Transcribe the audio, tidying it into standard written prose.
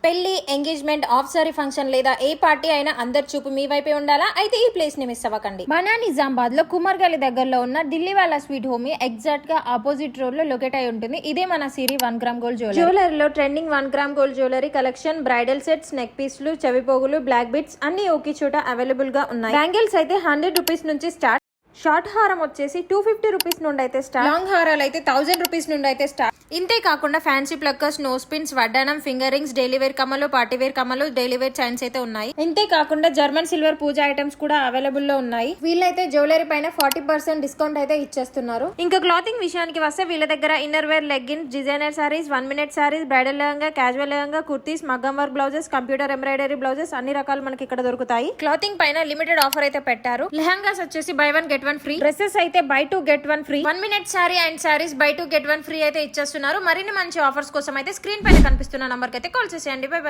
పెళ్లి, engagement, of sorry function లేదా ఏ party అయినా అందరి చూపు మీ వైపే ఉండాలా? అయితే ఈ ప్లేస్ ని మిస్ అవ్వకండి. మన నిజామాబాద్ లో కుమార్గలి దగ్గరలో ఉన్న ఢిల్లీ వాళ్ళ స్వీట్ హోమ్ ఎగ్జాక్ట్ గా ఆపోజిట్ రోడ్ లో లొకేట్ అయి ఉంటుంది. ఇదే మన సిరి 1 గ్రామ్ గోల్డ్ జ్యువెలరీలో trending 1 gram gold jewellery collection, bridal sets, neck పీస్లు, చెవిపోగులు, బ్లాక్ బిట్స్ అన్ని ఒకే చోట అవైలబుల్ గా ఉన్నాయి. బ్యాంగిల్స్ అయితే 100 రూపీస్ నుంచి స్టార్ట్. షార్ట్ హారం వచ్చేసి 250 రూపీస్ నుండి అయితే స్టార్ట్. లాంగ్ హారాలు అయితే 1000 రూపీస్ నుండి అయితే స్టార్ట్. ఇంతే కాకుండా ఫ్యాన్సీ ప్లక్కర్స్, నోస్ పిన్స్, వడ్డానం, ఫింగర్ రింగ్స్, డైలీ వేర్ కమ్మలు, పార్టీ వేర్ కమ్మలు, డైలీ వేర్ చైన్స్ అయితే ఉన్నాయి. ఇంతే కాకుండా జర్మన్ సిల్వర్ పూజ ఐటమ్స్ కూడా అవైలబుల్ లో ఉన్నాయి. వీళ్ళైతే జ్యువెలరీ పైన 40% డిస్కౌంట్ అయితే ఇచ్చేస్తున్నారు. ఇంకా క్లాతింగ్ విషయానికి వస్తే వీళ్ళ దగ్గర inner wear, leggings, designer saris, 1 minute saris, bridal lehenga, casual lehenga, kurtis, మగ్గం work blouses, computer embroidery blouses అన్ని రకాలు మనకి ఇక్కడ దొరుకుతాయి. క్లాతింగ్ పైన లిమిటెడ్ ఆఫర్ అయితే పెట్టారు. లెహంగాస్ వచ్చేసి బై 1 get 1 ఫ్రీ. డ్రెస్సెస్ అయితే by 2 get 1 free. 1 minute sorry and saris by 2 get 1 free అయితే ఇచ్చేస్తున్నారు. మరిన్ని మంచి ఆఫర్స్ కోసం అయితే స్క్రీన్ పైన కనిపిస్తున్న నంబర్ కి అయితే కాల్ చేసేయండి. By by.